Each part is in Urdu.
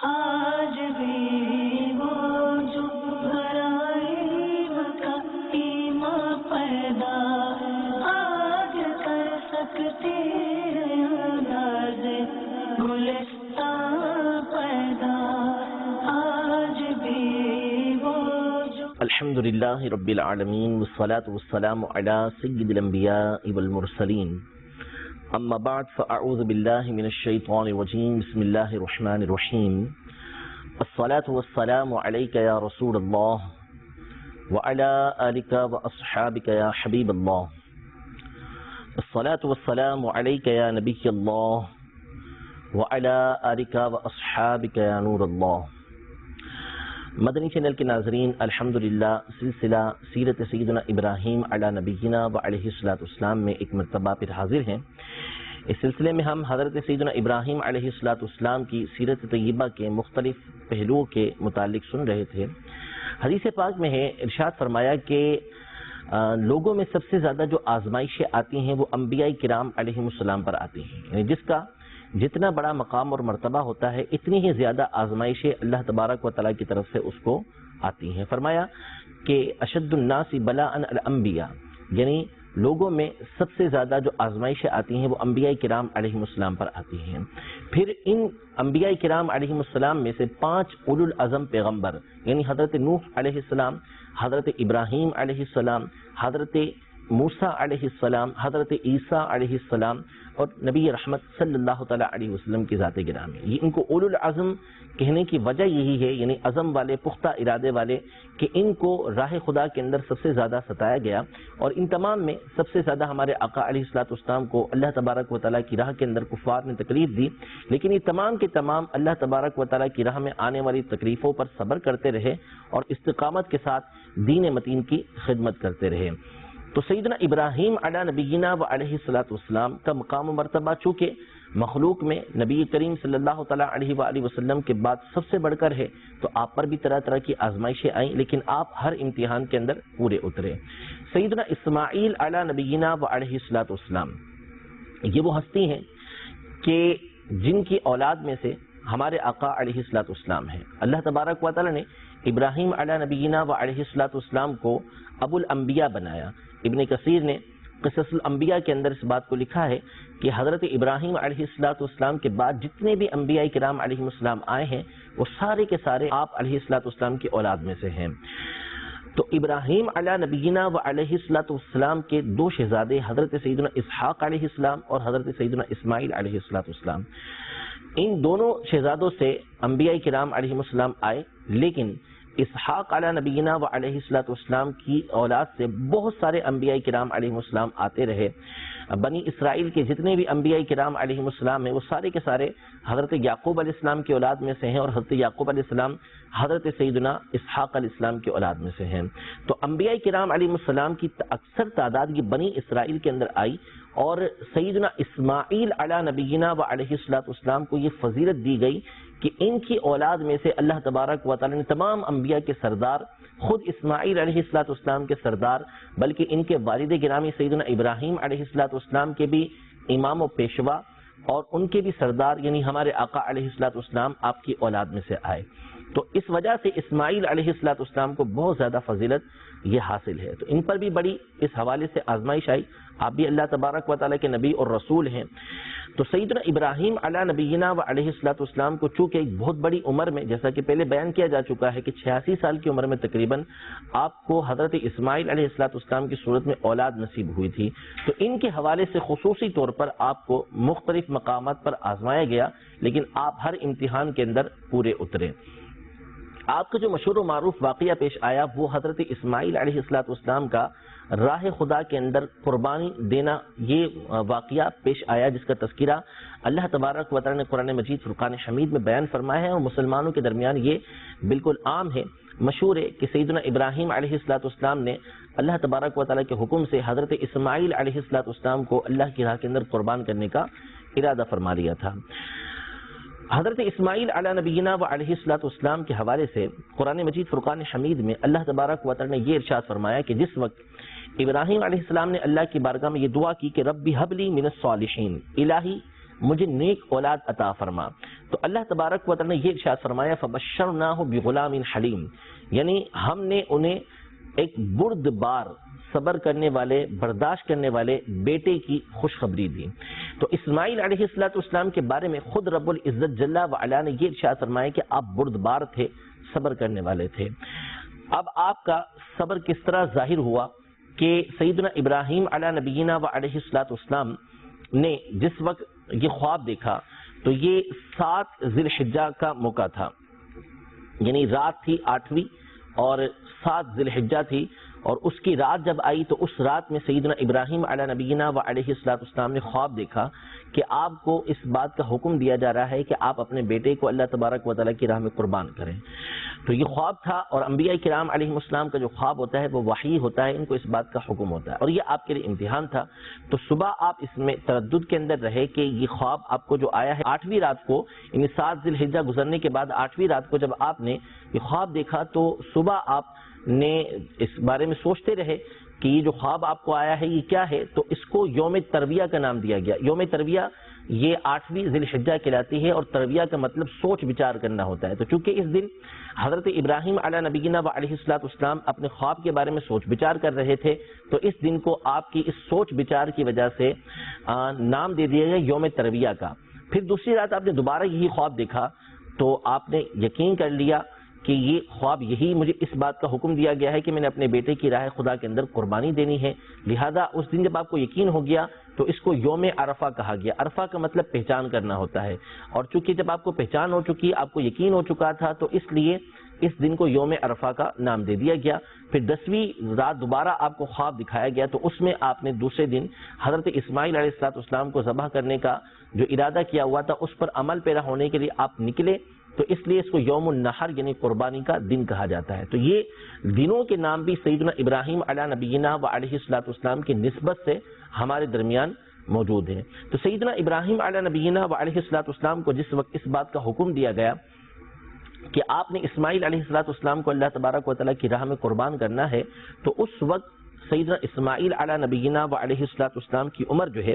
آج بھی وہ جو بھرائی مکہ ایمان پیدا آج کر سکتے ہیں انداز گلستان پیدا آج بھی وہ جو الحمدللہ رب العالمین والصلاة والسلام علی سید الانبیاء والمرسلین اما بعد فاعوذ باللہ من الشیطان الرجیم بسم اللہ الرحمن الرحیم الصلاة والسلام علیک یا رسول اللہ وعلی آلک واصحابک یا حبیب اللہ الصلاة والسلام علیک یا نبی اللہ وعلی آلک واصحابک یا نور اللہ۔ مدنی چینل کے ناظرین، الحمدللہ سلسلہ سیرت سیدنا ابراہیم علی نبینا و علیہ السلام میں ایک مرتبہ پھر حاضر ہیں۔ اس سلسلے میں ہم حضرت سیدنا ابراہیم علیہ السلام کی سیرت طیبہ کے مختلف پہلوؤں کے متعلق سن رہے تھے۔ حدیث پاک میں ہے، ارشاد فرمایا کہ لوگوں میں سب سے زیادہ جو آزمائشیں آتی ہیں وہ انبیاء کرام علیہ السلام پر آتی ہیں، یعنی جس کا جتنا بڑا مقام اور مرتبہ ہوتا ہے اتنی ہی زیادہ آزمائشیں اللہ تبارک و تعالیٰ کی طرف سے اس کو آتی ہیں۔ فرمایا کہ اشد الناس بلاء الانبیاء، یعنی لوگوں میں سب سے زیادہ جو آزمائشیں آتی ہیں وہ انبیاء کرام علیہ السلام پر آتی ہیں۔ پھر ان انبیاء کرام علیہ السلام میں سے 5 اولو العزم پیغمبر، یعنی حضرت نوح علیہ السلام، حضرت ابراہیم علیہ السلام، حضرت موسیٰ علیہ السلام، حضرت عیسیٰ علیہ السلام اور نبی رحمت صلی اللہ تعالیٰ علیہ وسلم کی ذات گرامی، یہ ان کو اولو العزم کہنے کی وجہ یہی ہے، یعنی عزم والے، پختہ ارادے والے، کہ ان کو راہ خدا کے اندر سب سے زیادہ ستایا گیا، اور ان تمام میں سب سے زیادہ ہمارے آقا علیہ السلام کو اللہ تبارک و تعالیٰ کی راہ کے اندر کفار نے تکلیف دی، لیکن یہ تمام کے تمام اللہ تبارک و تعالیٰ کی راہ میں آنے والی تکلیفوں پر صبر کرتے رہے اور استقامت کے ساتھ دین متین کی خدمت کرتے رہے۔ تو سیدنا ابراہیم علی نبینا و علیہ السلام کا مقام و مرتبہ چونکہ مخلوق میں نبی کریم صلی اللہ تعالیٰ علیہ وآلہ وسلم کے بعد سب سے بڑھ کر ہے، تو آپ پر بھی طرح طرح کی آزمائشیں آئیں، لیکن آپ ہر امتحان کے اندر پورے اترے۔ سیدنا اسماعیل علی نبینا و علیہ السلام یہ وہ ہستی ہیں کہ جن کی اولاد میں سے ہمارے آقا علیہ السلام ہیں۔ اللہ تبارک و تعالیٰ نے ابراہیم علی نبینا و علیہ السلام کو ابو الانبیاء بنایا۔ ابن کثیر نے قصص الانبیاء کے اندر اس بات کو لکھا ہے کہ حضرت ابراہیم علیہ السلام کے بعد جتنے بھی انبیاء کرام علیہ السلام آئے ہیں وہ سارے کے سارے آپ علیہ السلام کی اولاد میں سے ہیں۔ تو ابراہیم علی نبینا و علیہ السلام کے 2 شہزادے حضرت سیدنا اسحاق علیہ السلام اور حضرت سیدنا اسماعیل علیہ السلام، ان دونوں شہزادوں سے انبیاء کرام علیہ السلام آئے، لیکن اسحاق علی نبینا و علیہ السلام کی اولاد سے بہت سارے انبیاء کرام علیہ السلام آتے رہے۔ بنی اسرائیل کے جتنے بھی انبیاء کرام علیہ السلام ہیں وہ سارے کے سارے حضرت یعقوب علیہ السلام کی اولاد میں سے ہیں، اور حضرت یعقوب علیہ السلام حضرت سیدنا اسحاق علیہ السلام کی اولاد میں سے ہیں۔ تو انبیاء کرام علیہ السلام کی اکثر تعداد یہ بنی اسرائیل کے اندر آئی، اور سیدنا اسماعیل علی نبینا و علیہ السلام کو یہ فضیلت دی گئی کہ ان کی اولاد میں سے اللہ تبارک و تعالی نے تمام انبیاء کے سردار، خود اسماعیل علیہ السلام کے سردار، بلکہ ان کے والد گرامی سیدنا ابراہیم علیہ السلام کے بھی امام و پیشوا اور ان کے بھی سردار، یعنی ہمارے آقا علیہ السلام آپ کی اولاد میں سے آئے۔ تو اس وجہ سے اسماعیل علیہ السلام کو بہت زیادہ فضیلت یہ حاصل ہے۔ تو ان پر بھی بڑی اس حوالے سے آزمائش آئی، آپ بھی اللہ تبارک و تعالیٰ کے نبی اور رسول ہیں۔ تو سیدنا ابراہیم علی نبینا و علیہ السلام کو چونکہ ایک بہت بڑی عمر میں، جیسا کہ پہلے بیان کیا جا چکا ہے کہ 86 سال کی عمر میں تقریباً آپ کو حضرت اسماعیل علیہ السلام کی صورت میں اولاد نصیب ہوئی تھی، تو ان کے حوالے سے خصوصی طور پر آپ کو مختلف مقامات پر آزمایا گیا، لیکن آپ ہر امتحان کے اندر پورے اترے۔ آپ کا جو مشہور و معروف واقعہ پیش آیا وہ حضرت اسماعیل علیہ السلام کا راہ خدا کے اندر قربانی دینا، یہ واقعہ پیش آیا جس کا تذکرہ اللہ تبارک و تعالی نے قرآن مجید فرقان حمید میں بیان فرمایا ہے، اور مسلمانوں کے درمیان یہ بالکل عام ہے، مشہور ہے کہ سیدنا ابراہیم علیہ السلام نے اللہ تبارک و تعالی کے حکم سے حضرت اسماعیل علیہ السلام کو اللہ کی راہ کے اندر قربان کرنے کا ارادہ فرما لیا تھا۔ حضرت اسماعیل علی نبینا و علیہ السلام کے حوالے سے قرآن مجید فرقان حمید میں اللہ تبارک و تعالی نے یہ ارشاد فرمایا کہ جس وقت ابراہیم علیہ السلام نے اللہ کی بارگاہ میں یہ دعا کی کہ رب حب لی من الصالحین، الہی مجھے نیک اولاد عطا فرما۔ تو اللہ تبارک و تعالی نے یہ ارشاد فرمایا فبشرناہ بغلام حلیم، یعنی ہم نے انہیں ایک بردبار صبر کرنے والے برداشت کرنے والے بیٹے کی خوشخبری دی۔ تو اسماعیل علیہ السلام کے بارے میں خود رب العزت جل وعلا نے یہ ارشاد فرمایا کہ آپ بردبار تھے، صبر کرنے والے تھے۔ اب آپ کا صبر کس طرح ظاہر ہوا کہ سیدنا ابراہیم علی نبینا و علیہ السلام نے جس وقت یہ خواب دیکھا تو یہ 7 ذی الحجہ کا موقع تھا، یعنی رات تھی 8ویں اور 7 ذی الحجہ تھی، اور اس کی رات جب آئی تو اس رات میں سیدنا ابراہیم علی نبینا و علیہ السلام نے خواب دیکھا کہ آپ کو اس بات کا حکم دیا جا رہا ہے کہ آپ اپنے بیٹے کو اللہ تبارک و تعالیٰ کی راہ میں قربان کریں۔ تو یہ خواب تھا، اور انبیاء کرام علیہ السلام کا جو خواب ہوتا ہے وہ وحی ہوتا ہے، ان کو اس بات کا حکم ہوتا ہے، اور یہ آپ کے لیے امتحان تھا۔ تو صبح آپ اس میں تردد کے اندر رہے کہ یہ خواب آپ کو جو آیا ہے 8ویں رات کو، یعنی 7 ذی الحجہ گزرنے کے بعد 8ویں رات کو جب آپ نے یہ خواب دیکھا تو صبح آپ نے اس بارے میں سوچتے رہے کہ یہ جو خواب آپ کو آیا ہے یہ کیا ہے۔ تو اس کو یوم ترویہ کا نام دیا گیا۔ یوم ترویہ یہ 8ویں ذی الحجہ کہلاتی ہے، اور ترویہ کا مطلب سوچ بچار کرنا ہوتا ہے۔ تو چونکہ اس دن حضرت ابراہیم علی نبینا و علیہ السلام اپنے خواب کے بارے میں سوچ بچار کر رہے تھے، تو اس دن کو آپ کی اس سوچ بچار کی وجہ سے نام دے دیا گیا یوم ترویہ کا۔ پھر دوسری رات آپ نے دوبارہ یہی خواب دیکھا تو آپ نے یقین کر لیا کہ یہ خواب یہی مجھے اس بات کا حکم دیا گیا ہے کہ میں نے اپنے بیٹے کی راہ خدا کے اندر قربانی دینی ہے۔ لہذا اس دن جب آپ کو یقین ہو گیا تو اس کو یوم عرفہ کہا گیا۔ عرفہ کا مطلب پہچان کرنا ہوتا ہے، اور چونکہ جب آپ کو پہچان ہو چکی، آپ کو یقین ہو چکا تھا، تو اس لیے اس دن کو یوم عرفہ کا نام دے دیا گیا۔ پھر 10ویں رات دوبارہ آپ کو خواب دکھایا گیا، تو اس میں آپ نے دوسرے دن حضرت اسماعیل علیہ السلام کو ذبح کرنے کا جو ارادہ کیا ہوا تھا اس پر عمل پیرا ہونے کے لیے آپ نکلے، تو اس لیے اس کو یوم النحر یعنی قربانی کا دن کہا جاتا ہے۔ تو یہ دنوں کے نام بھی سیدنا ابراہیم علی نبینا و علیہ السلام کی نسبت سے ہمارے درمیان موجود ہیں۔ تو سیدنا ابراہیم علی نبینا و علیہ السلام کو جس وقت اس بات کا حکم دیا گیا کہ آپ نے اسماعیل علیہ السلام کو اللہ تبارک و تعالیٰ کی راہ میں قربان کرنا ہے، تو اس وقت سیدنا اسماعیل علی نبینا و علیہ السلام کی عمر جو ہے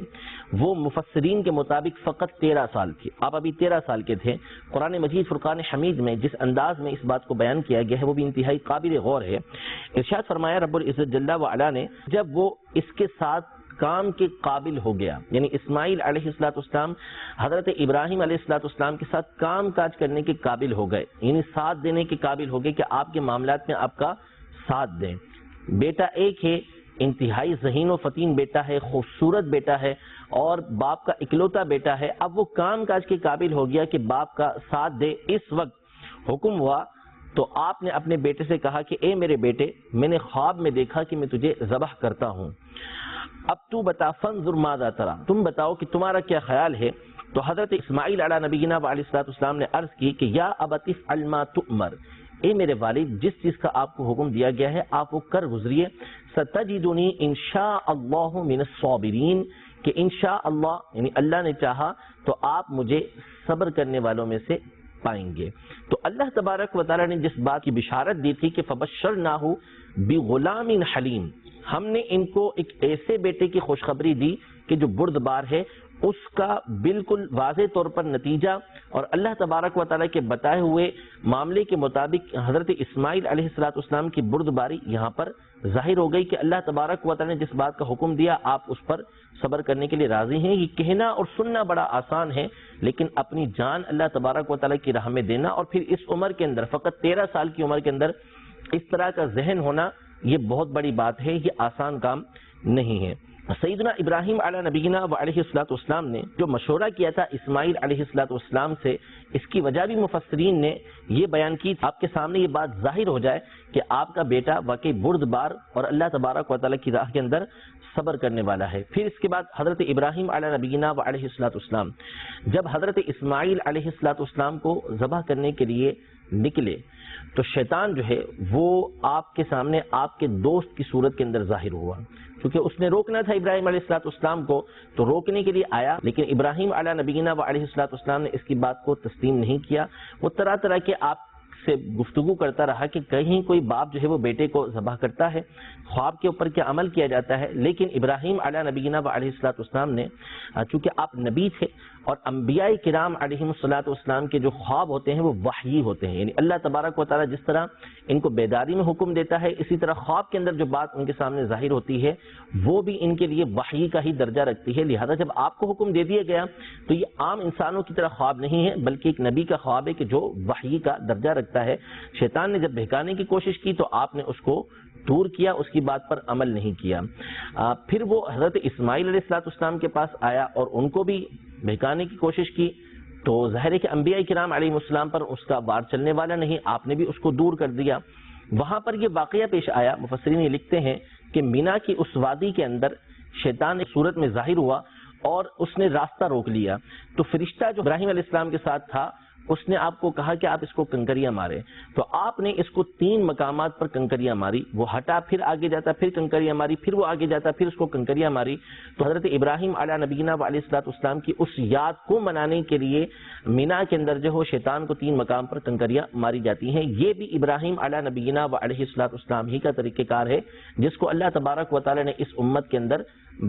وہ مفسرین کے مطابق فقط 13 سال تھی۔ آپ ابھی 13 سال کے تھے۔ قرآن مجید فرقان حمید میں جس انداز میں اس بات کو بیان کیا گیا ہے وہ بھی انتہائی قابل غور ہے۔ ارشاد فرمایا رب العزت جل وعلا نے، جب وہ اس کے ساتھ کام کے قابل ہو گیا، یعنی اسماعیل علیہ السلام حضرت ابراہیم علیہ السلام کے ساتھ کام کاج کرنے کے قابل ہو گئے، یعنی ساتھ دینے کے قابل ہو گئے کہ آپ کے معاملات میں آپ کا ساتھ دیں۔ بیٹا ایک ہے، انتہائی ذہین و فطین بیٹا ہے، خوبصورت بیٹا ہے، اور باپ کا اکلوتا بیٹا ہے۔ اب وہ کام کاج کے قابل ہو گیا کہ باپ کا ساتھ دے۔ اس وقت حکم ہوا تو آپ نے اپنے بیٹے سے کہا کہ اے میرے بیٹے، میں نے خواب میں دیکھا کہ میں تجھے ذبح کرتا ہوں، اب تو بتا فانظر ماذا ترى، تم بتاؤ کہ تمہارا کیا خیال ہے۔ تو حضرت اسماعیل علی نبینا و علیہ السلام نے عرض کی کہ یا ابت افعل ما تؤمر، اے میرے والد جس چیز کا آپ کو حکم دیا گیا ہے آپ وہ کر گزریے۔ ستجدنی انشاء اللہ من الصابرین، کہ انشاء اللہ یعنی اللہ نے چاہا تو آپ مجھے صبر کرنے والوں میں سے پائیں گے۔ تو اللہ تبارک و تعالی نے جس بات کی بشارت دی تھی کہ فبشرناہ بغلام حلیم، ہم نے ان کو ایک ایسے بیٹے کی خوشخبری دی کہ جو بردبار ہے، اس کا بالکل واضح طور پر نتیجہ اور اللہ تبارک و تعالیٰ کے بتائے ہوئے معاملے کے مطابق حضرت اسماعیل علیہ السلام کی بردباری یہاں پر ظاہر ہو گئی کہ اللہ تبارک و تعالیٰ نے جس بات کا حکم دیا آپ اس پر صبر کرنے کے لیے راضی ہیں۔ یہ کہنا اور سننا بڑا آسان ہے، لیکن اپنی جان اللہ تبارک و تعالیٰ کی راہ میں دینا، اور پھر اس عمر کے اندر فقط 13 سال کی عمر کے اندر اس طرح کا ذہن ہونا، یہ بہت بڑی بات ہے، یہ آسان کام نہیں ہے۔ سیدنا ابراہیم علی نبینا و علیہ السلام نے جو مشورہ کیا تھا اسماعیل علیہ السلام سے، اس کی وجہ بھی مفسرین نے یہ بیان کی، آپ کے سامنے یہ بات ظاہر ہو جائے کہ آپ کا بیٹا واقعی بردبار اور اللہ تبارک و تعالیٰ کی راہ کے اندر صبر کرنے والا ہے۔ پھر اس کے بعد حضرت ابراہیم علی نبینا و علیہ السلام جب حضرت اسماعیل علیہ السلام کو ذبح کرنے کے لیے نکلے تو شیطان جو ہے وہ آپ کے سامنے آپ کے دوست کی صورت کے اندر ظاہر ہوا، کیونکہ اس نے روکنا تھا ابراہیم علیہ السلام کو، تو روکنے کے لیے آیا، لیکن ابراہیم علیہ نبینا و علیہ السلام نے اس کی بات کو تسلیم نہیں کیا۔ وہ طرح طرح کے آپ سے گفتگو کرتا رہا کہ کہیں کوئی باپ جو ہے وہ بیٹے کو ذبح کرتا ہے، خواب کے اوپر کیا عمل کیا جاتا ہے. لیکن ابراہیم علیہ نبینا و علیہ الصلوۃ والسلام نے، چونکہ آپ نبی تھے اور انبیاء کرام علیہم الصلوۃ والسلام کے جو خواب ہوتے ہیں وہ وحی ہوتے ہیں، یعنی اللہ تبارک و تعالیٰ جس طرح ان کو بیداری میں حکم دیتا ہے، اسی طرح خواب کے اندر جو بات ان کے سامنے ظاہر ہوتی ہے وہ بھی ان کے لیے وحی کا ہی درجہ رکھتی ہے. لہذا جب آپ کو حکم دے دیا گیا تو یہ عام انسانوں کی طرح خواب نہیں ہے، بلکہ ایک نبی کا خواب ہے کہ جو وحی کا درجہ رکھتا ہے. شیطان نے جب بہکانے کی کوشش کی تو آپ نے اس کو دور کیا، اس کی بات پر عمل نہیں کیا. پھر وہ حضرت اسماعیل علیہ السلام کے پاس آیا اور ان کو بھی بہکانے کی کوشش کی، تو ظاہر ہے کہ انبیاء کرام علیہ السلام پر اس کا وار چلنے والا نہیں، آپ نے بھی اس کو دور کر دیا. وہاں پر یہ واقعہ پیش آیا، مفسرین یہ لکھتے ہیں کہ مینا کی اس وادی کے اندر شیطان ایک صورت میں ظاہر ہوا اور اس نے راستہ روک لیا. تو فرشتہ جو ابراہیم علیہ السلام کے ساتھ تھا اس نے آپ کو کہا کہ آپ اس کو کنکریاں مارے. تو آپ نے اس کو 3 مقامات پر کنکریاں ماری، وہ ہٹا پھر آگے جاتا، پھر کنکریاں ماری، پھر وہ آگے جاتا، پھر اس کو کنکریاں ماری. تو حضرت ابراہیم علیہ نبینا و علیہ الصلوۃ والسلام کی اس یاد کو منانے کے لیے مینا کے اندر جو ہو شیطان کو 3 مقام پر کنکریاں ماری جاتی ہیں. یہ بھی ابراہیم علیہ نبینا و علیہ الصلوۃ والسلام ہی کا طریقہ کار ہے جس کو اللہ تبارک و تعالی نے اس امت کے اندر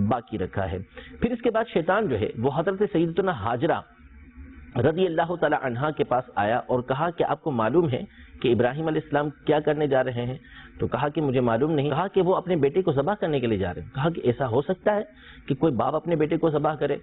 باقی رکھا ہے. پھر اس کے بعد شیطان جو ہے وہ حضرت سیدتنا ہاجرہ رضی اللہ تعالی عنہا کے پاس آیا اور کہا کہ آپ کو معلوم ہے کہ ابراہیم علیہ السلام کیا کرنے جا رہے ہیں؟ تو کہا کہ مجھے معلوم نہیں. کہا کہ وہ اپنے بیٹے کو ذبح کرنے کے لیے جا رہے ہیں. کہا کہ ایسا ہو سکتا ہے کہ کوئی باپ اپنے بیٹے کو ذبح کرے؟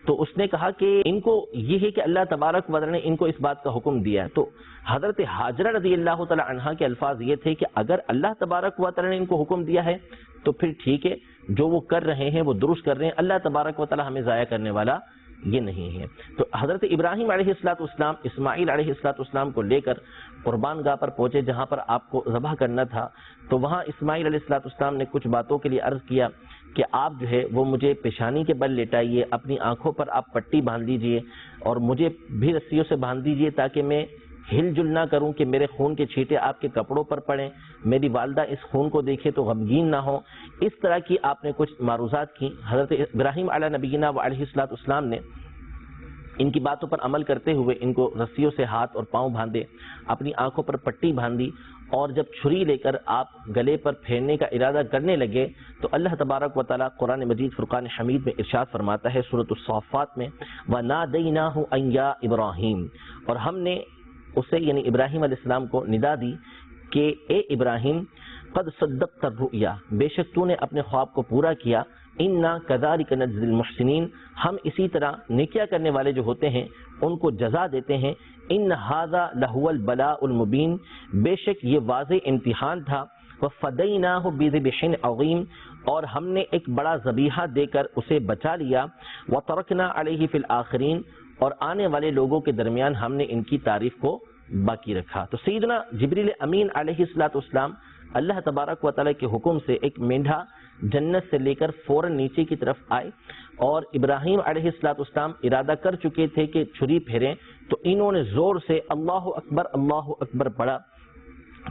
تو اس نے کہا کہ ان کو یہ ہے کہ اللہ تبارک و تعالی نے ان کو اس بات کا حکم دیا ہے. تو حضرت ہاجرہ رضی اللہ تعالی عنہا کے الفاظ یہ تھے کہ اگر اللہ تبارک و تعالی نے ان کو حکم دیا ہے تو پھر ٹھیک ہے، جو وہ کر رہے ہیں وہ درست کر رہے ہیں، اللہ تبارک و تعالی ہمیں ضائع کرنے والا یہ نہیں ہے. تو حضرت ابراہیم علیہ السلام اسماعیل علیہ السلام کو لے کر قربان گاہ پر پہنچے جہاں پر آپ کو ذبح کرنا تھا. تو وہاں اسماعیل علیہ السلام نے کچھ باتوں کے لیے عرض کیا کہ آپ جو ہے وہ مجھے پیشانی کے بل لیٹائیے، اپنی آنکھوں پر آپ پٹی باندھ لیجئے اور مجھے بھی رسیوں سے باندھ دیجئے تاکہ میں ہل جل نہ کروں کہ میرے خون کے چھینٹے آپ کے کپڑوں پر پڑیں، میری والدہ اس خون کو دیکھے تو غمگین نہ ہو. اس طرح کی آپ نے کچھ معروضات کی. حضرت ابراہیم علیہ نبینا و علیہ السلام نے ان کی باتوں پر عمل کرتے ہوئے ان کو رسیوں سے ہاتھ اور پاؤں باندھے، اپنی آنکھوں پر پٹی باندھی، اور جب چھری لے کر آپ گلے پر پھیرنے کا ارادہ کرنے لگے تو اللہ تبارک و تعالیٰ قرآن مجید فرقان حمید میں ارشاد فرماتا ہے سورۃ الصافات میں، وَنَادَيْنَاهُ أَن يَا إِبْرَاهِيمُ، اور ہم نے اسے یعنی ابراہیم علیہ السلام کو ندا دی کہ اے ابراہیم قد صدقت الرؤیا، بے شک تو نے اپنے خواب کو پورا کیا، انا کذالک نجزی المحسنین، ہم اسی طرح نیکیاں کرنے والے جو ہوتے ہیں ان کو جزا دیتے ہیں. ان ھذا لہو البلاء المبین، بے شک یہ واضح امتحان تھا. وفدیناہ بذبح عظیم، اور ہم نے ایک بڑا ذبیحہ دے کر اسے بچا لیا. وترکنا علیہ فی الآخرین، اور آنے والے لوگوں کے درمیان ہم نے ان کی تعریف کو باقی رکھا. تو سیدنا جبریل امین علیہ السلام اللہ تبارک و تعالی کے حکم سے ایک مینڈھا جنت سے لے کر فوراً نیچے کی طرف آئے، اور ابراہیم علیہ السلام ارادہ کر چکے تھے کہ چھری پھیریں، تو انہوں نے زور سے اللہ اکبر پڑھا.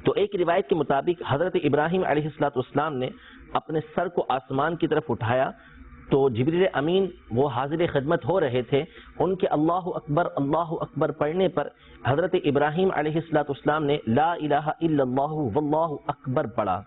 تو ایک روایت کے مطابق حضرت ابراہیم علیہ السلام نے اپنے سر کو آسمان کی طرف اٹھایا تو جبریل امین وہ حاضر خدمت ہو رہے تھے، ان کے اللہ اکبر پڑھنے پر حضرت ابراہیم علیہ السلام نے لا الہ الا اللہ واللہ اکبر پڑھا.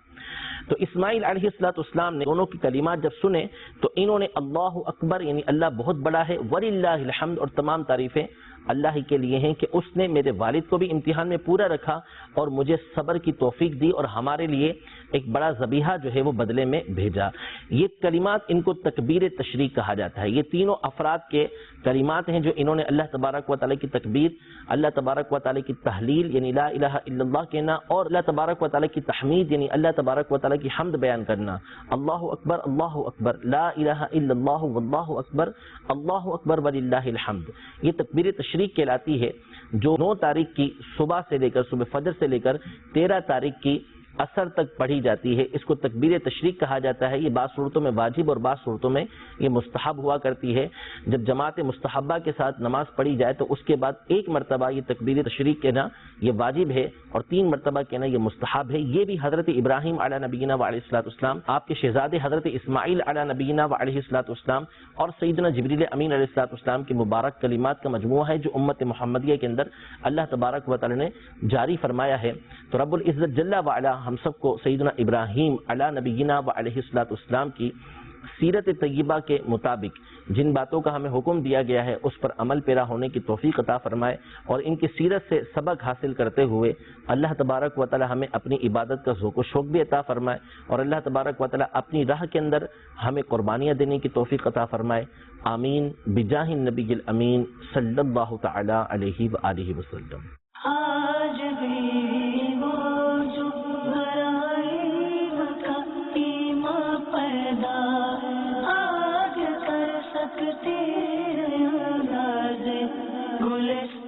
تو اسماعیل علیہ السلام نے دونوں کی کلمات جب سنے تو انہوں نے اللہ اکبر یعنی اللہ بہت بڑا ہے، وللہ الحمد، اور تمام تعریفیں اللہ ہی کے لیے ہیں کہ اس نے میرے والد کو بھی امتحان میں پورا رکھا اور مجھے صبر کی توفیق دی اور ہمارے لیے ایک بڑا ذبیحہ جو ہے وہ بدلے میں بھیجا. یہ کلمات ان کو تکبیر تشریق کہا جاتا ہے. یہ تینوں افراد کے کلمات ہیں جو انہوں نے اللہ تبارک و تعالی کی تکبیر، اللہ تبارک و تعالی کی تحلیل یعنی لا الہ الا اللہ کہنا، اور اللہ تبارک و تعالی کی تحمید یعنی اللہ تبارک و تعالی کی حمد بیان کرنا. اللہ اکبر لا الہ الا اللہ واللہ اکبر وللہ الحمد. یہ تکبیر تشریق کہلاتی ہے جو 9 تاریخ کی صبح سے لے کر صبح فجر سے لے کر 13 تاریخ کی اثر تک پڑھی جاتی ہے، اس کو تکبیر تشریق کہا جاتا ہے۔ یہ بعض صورتوں میں واجب اور بعض صورتوں میں یہ مستحب ہوا کرتی ہے۔ جب جماعت مستحبہ کے ساتھ نماز پڑھی جائے تو اس کے بعد ایک مرتبہ یہ تکبیر تشریق کہنا یہ واجب ہے اور 3 مرتبہ کہنا یہ مستحب ہے۔ یہ بھی حضرت ابراہیم علیہ نبینا و علیہ الصلوۃ والسلام، آپ کے شہزادے حضرت اسماعیل علیہ نبینا و علیہ الصلوۃ والسلام اور سیدنا جبریل امین علیہ الصلوۃ والسلام کے مبارک کلمات کا مجموعہ ہے جو امت محمدیہ کے اندر اللہ تبارک و تعالی نے جاری فرمایا ہے۔ تو رب العزت جل وعلا ہم سب کو سیدنا ابراہیم علیہ نبینا و علیہ الصلوۃ والسلام کی سیرت طیبہ کے مطابق جن باتوں کا ہمیں حکم دیا گیا ہے اس پر عمل پیرا ہونے کی توفیق عطا فرمائے، اور ان کی سیرت سے سبق حاصل کرتے ہوئے اللہ تبارک و تعالی ہمیں اپنی عبادت کا ذوق و شوق بھی عطا فرمائے، اور اللہ تبارک و تعالی اپنی راہ کے اندر ہمیں قربانیاں دینے کی توفیق عطا فرمائے۔ آمین بجاہ النبی الامین صلی اللہ تعالی علیہ وآلہ وسلم۔ آج بھی وہ جو برائے مکہ ایمان پیدا آج کر سکتے ہیں انداز گلستان